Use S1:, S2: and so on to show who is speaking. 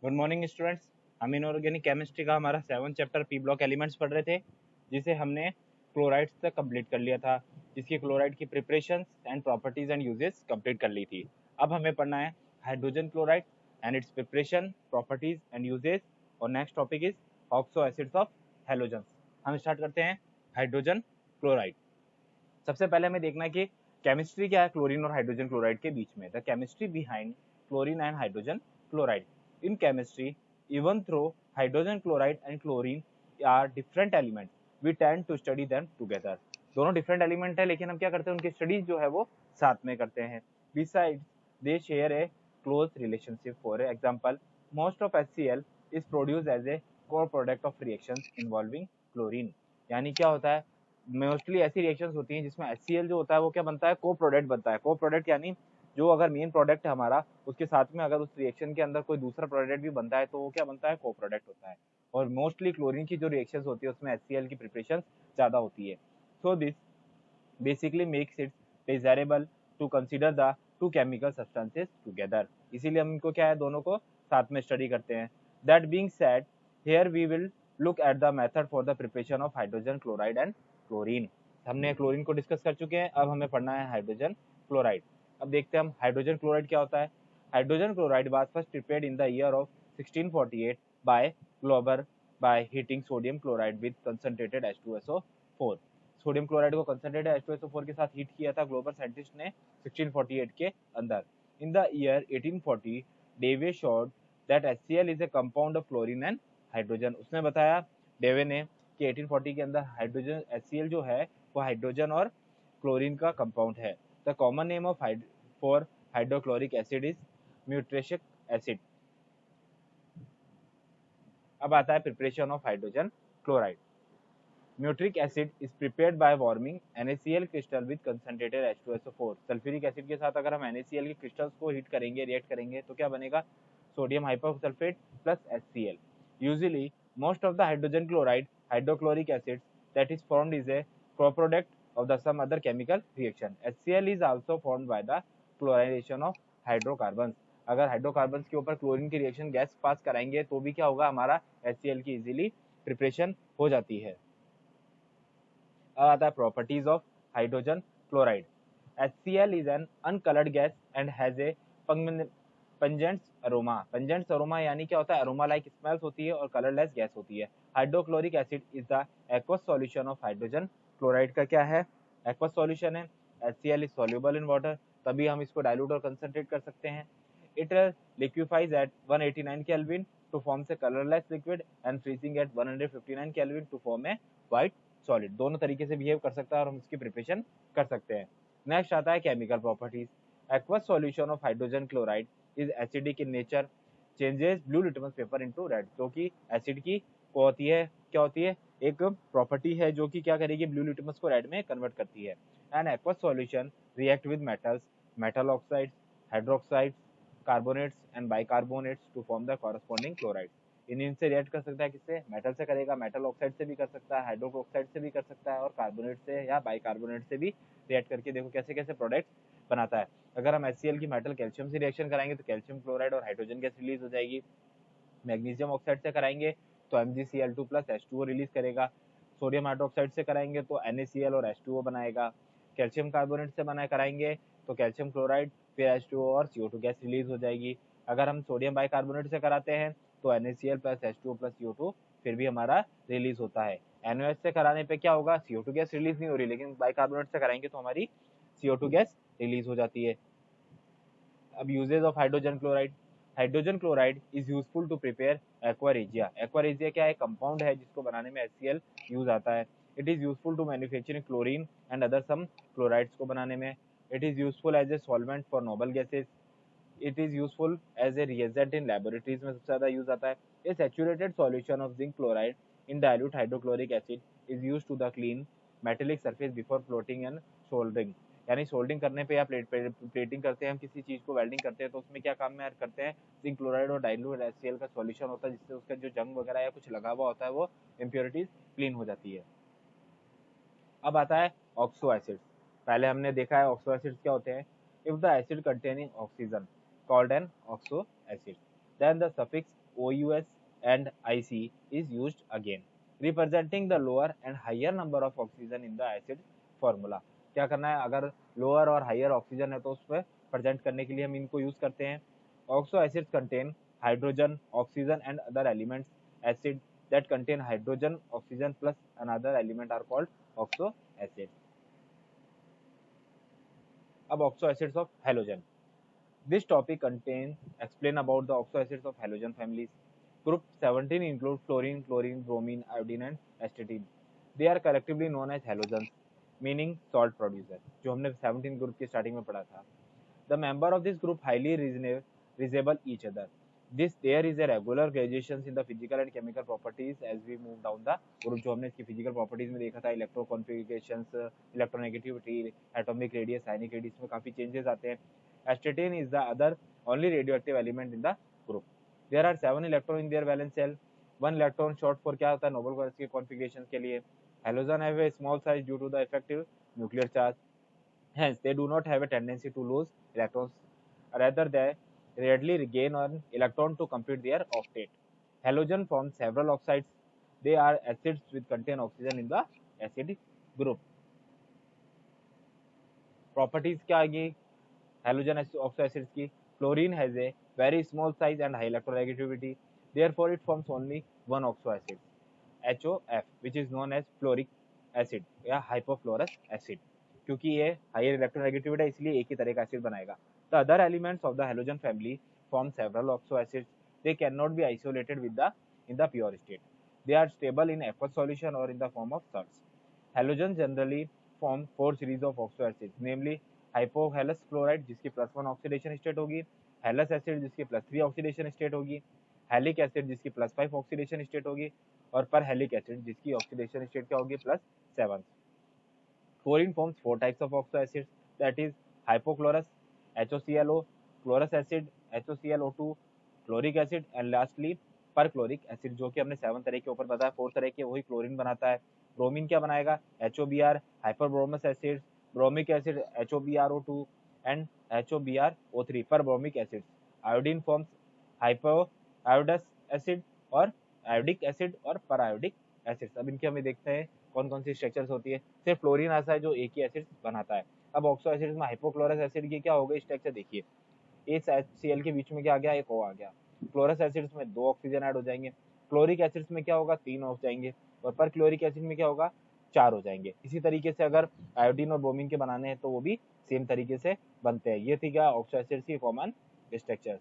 S1: Good morning students. हम inorganic chemistry का हमारा 7 चैप्टर पी ब्लॉक एलिमेंट्स पढ़ रहे थे, जिसे हमने क्लोराइड्स तक कंप्लीट कर लिया था, जिसकी क्लोराइड की preparation and properties and uses complete कर ली थी। अब हमें पढ़ना है hydrogen chloride and its preparation, properties and uses, और next topic is oxo acids of halogen. हम स्टार्ट करते हैं हाइड्रोजन क्लोराइड। सबसे पहले हमें देखना है कि केमिस्ट्री क्या है क्लोरीन और हाइड्रोजन क्लोराइड के बीच में। The chemistry behind chlorine and hydrogen chloride. In chemistry, even though hydrogen chloride and chlorine are different elements, we tend to study them together. दोनों डिफरेंट एलिमेंट है, लेकिन हम क्या करते हैं, उनकी स्टडीज जो है वो साथ में करते हैं। Besides they share a close relationship. For example, most of HCl is produce as a co product of reactions involving chlorine. यानी क्या होता है, मोस्टली ऐसी रिएक्शंस होती हैं जिसमें HCl जो होता है वो क्या बनता है, को प्रोडक्ट बनता है। को प्रोडक्ट यानी जो अगर मेन प्रोडक्ट है हमारा, उसके साथ में अगर उस रिएक्शन के अंदर कोई दूसरा प्रोडक्ट भी बनता है तो वो क्या बनता है, को प्रोडक्ट होता है। और मोस्टली क्लोरीन की जो रिएक्शंस होती है उसमें HCl की प्रिपरेशन ज्यादा होती है। So this basically makes it desirable to consider the two chemical substances together। इसीलिए हम इनको क्या है, दोनों को साथ में स्टडी करते हैं। That being said, here we will look at the method for the preparation of hydrogen chloride and chlorine। हमने क्लोरीन को डिस्कस कर चुके हैं, अब हमें पढ़ना है हाइड्रोजन क्लोराइड। अब देखते हैं हम हाइड्रोजन क्लोराइड क्या होता है। Hydrogen chloride was first prepared in the year of 1648 by Glauber by heating sodium chloride with concentrated H2SO4। Sodium chloride को कंसंट्रेटेड H2SO4 के साथ हीट किया था ग्लोबल साइंटिस्ट ने 1648 के अंदर। In the year 1840 Davy showed that HCl is a compound of chlorine and hydrogen. उसने बताया, डेवे ने, कि 1840 के अंदर हाइड्रोजन HCl जो है वो हाइड्रोजन और क्लोरीन का कंपाउंड है। The common name of for hydrochloric acid is muriatic acid. अब आता है preparation of hydrogen chloride. Muriatic acid is prepared by warming NaCl crystal with concentrated H2SO4। Sulphuric acid के साथ अगर हम NaCl के क्रिस्टल्स को हीट करेंगे, रिएक्ट करेंगे, तो क्या बनेगा, sodium hyposulphate plus HCl। Usually most of the hydrogen chloride hydrochloric acid that is formed is a co-product of the some other chemical reaction। HCl is also formed by the chlorination of hydrocarbons। अगर hydrocarbon के ऊपर chlorine की reaction gas pass कराएंगे तो भी क्या होगा, हमारा HCl की इजीली प्रिपरेशन हो जाती है। अब आता है properties of hydrogen chloride. HCl is an uncolored gas and has a pungent aroma। pungent aroma यानी क्या होता है, अरोमा लाइक स्मेल्स होती है और कलरलेस गैस होती है। Hydrochloric acid is the aqueous solution of hydrogen chloride का क्या है, एक्वस सॉल्यूशन है। HCl is soluble in water, तभी हम इसको डाइल्यूट और कंसंट्रेट कर सकते हैं। It liquefies at 189 Kelvin to form a colorless liquid and freezing at 159 Kelvin to form a white solid. दोनों तरीके से बिहेव कर सकता है और हम इसकी प्रिपरेशन कर सकते हैं। नेक्स्ट आता है chemical properties. Aqueous solution of hydrogen chloride is acidic in nature, changes blue litmus paper into red. जो कि एसिड की को होती है, क्या होती है, एक प्रॉपर्टी है जो कि क्या करेगी, ब्लू लिटमस को रेड में कन्वर्ट करती है। And aqueous solution react with metals, metal oxides, hydroxides, carbonates and bicarbonates to form the corresponding chloride. इनसे रिएक्ट कर सकता है, किससे, मेटल से करेगा, मेटल ऑक्साइड से भी कर सकता है, हाइड्रोक्साइड से भी कर सकता है, और कार्बोनेट से या बाइकार्बोनेट से भी रिएक्ट करके देखो कैसे कैसे प्रोडक्ट बनाता है। अगर हम HCl की मेटल कैल्शियम से रिएक्शन कराएंगे तो कैल्शियम क्लोराइड और हाइड्रोजन गैस रिलीज हो जाएगी। मैग्नीशियम ऑक्साइड से कराएंगे तो MgCl2 प्लस H2O रिलीज करेगा। सोडियम हाइड्रोक्साइड से कराएंगे तो NaCl और H2O बनाएगा। कैल्शियम कार्बोनेट से बना कराएंगे तो कैल्शियम क्लोराइड, फिर H2O और CO2 गैस रिलीज हो जाएगी। अगर हम सोडियम बाइकार्बोनेट से कराते हैं तो NaCl plus H2O plus CO2 फिर भी हमारा रिलीज होता है। NaOH से कराने पे क्या होगा, CO2 गैस रिलीज नहीं हो रही, लेकिन बाइकार्बोनेट से कराएंगे तो हमारी CO2 गैस रिलीज हो जाती है। अब usages of hydrogen chloride. Hydrogen chloride is useful to prepare aqua regia. Aqua regia क्या है, कंपाउंड है जिसको बनाने में HCl यूज आता है। It is useful to manufacturing chlorine and other some chlorides को बनाने में। It is useful as a solvent for noble gases. It is useful as a reagent in laboratories में सबसे ज्यादा यूज आता है। A saturated solution of zinc chloride in dilute hydrochloric acid is use to the clean metallic surface before floating and soldering. यानी soldering करने पे या plating करते हैं हम किसी चीज को, वेल्डिंग करते हैं तो उसमें क्या काम में ऐड करते हैं, जिंक क्लोराइड और डाइल्यूट HCl का सॉल्यूशन होता है, जिससे उसका जो जंग वगैरह या कुछ लगा हुआ होता है वो इम्प्योरिटीज क्लीन हो जाती है। अब आता है ऑक्सो एसिड्स। पहले हमने देखा है ऑक्सो एसिड्स क्या होते हैं। If the acid containing oxygen called an oxo acid, then the suffix OUS and IC is used again, representing the lower and higher number of oxygen in the acid formula. क्या करना है, अगर lower और higher oxygen है तो उस पर present करने के लिए हम इनको यूज करते हैं. Oxo acids contain hydrogen, oxygen and other elements. Acid that contain hydrogen, oxygen plus another element are called oxo acids. अब oxo acids of halogen. This topic contains explain about the oxo acids of halogen families. Group 17 include fluorine, chlorine, bromine, iodine and astatine. They are collectively known as halogens, meaning salt producer, जो हमने 17 group की starting में पढ़ा था. The member of this group highly resemble each other. There is a regular graduations in the physical and chemical properties as we move down the group. जो हमने इसकी physical properties में देखा था, electron configurations, electronegativity, atomic radius, ionic radius में काफी changes आते हैं. Astatine is the other only radioactive element in the group. There are 7 electrons in their valence shell. 1 electron short for क्या होता है, noble gas के configurations के लिए. Halogen have a small size due to the effective nuclear charge. Hence, they do not have a tendency to lose electrons. Rather, they rarely regain an electron to complete their octet. Halogen forms several oxides. They are acids which contain oxygen in the acid group. Properties क्या आएगी halogen oxo acids की? Fluorine has a very small size and high electronegativity. Therefore, it forms only one oxo acid, HOF, which is known as fluoric acid या hypofluorous acid. क्योंकि ये higher electronegativity है इसलिए एक ही तरह का एसिड बनाएगा. The other elements of the halogen family form several oxo acids. They can not be isolated with the in the pure state. They are stable in aqueous solution or in the form of salts. Halogens generally form 4 series of oxo acids, namely hypohalous chloride जिसकी +1 oxidation state होगी, हेलस acid जिसकी +3 oxidation state होगी, हेलिक acid जिसकी +5 oxidation state होगी और परहेलिक acid जिसकी oxidation state क्या होगी +7. Fluorine forms 4 types of oxo acids, that is hypochlorous, HOClO, chlorous acid, HOClO2, chloric acid and lastly perchloric acid जो कि हमने 7 तरह के ऊपर बताया. 4 तरह के वही क्लोरीन बनाता है. ब्रोमीन क्या बनाएगा, HOBr, hyperbromous acid, bromic acid HOBrO2 and HOBrO3 perbromic acid. Iodine forms hypoiodous acid और आयोडिक एसिड और परायोडिक एसिड. अब इनके हमें देखते हैं कौन कौन सी स्ट्रक्चर्स होती है. सिर्फ फ्लोरीन ऐसा है जो एक ही एसिड बनाता है. अब ऑक्सो एसिड में हाइपोक्लोरस एसिड की क्या हो गई स्ट्रक्चर देखिए, इस HCl के बीच में क्या आ गया, एक O आ गया. क्लोरस एसिड्स में 2 ऑक्सीजन ऐड हो जाएंगे. क्लोरिक एसिड्स में क्या होगा, 3 हो जाएंगे और पर क्लोरिक एसिड में क्या होगा, 4 हो जाएंगे. इसी तरीके से अगर आयोडीन और ब्रोमीन के बनाने हैं तो वो भी सेम तरीके से बनते हैं. ये थी क्या ऑक्सो एसिड्स की कॉमन स्ट्रक्चर.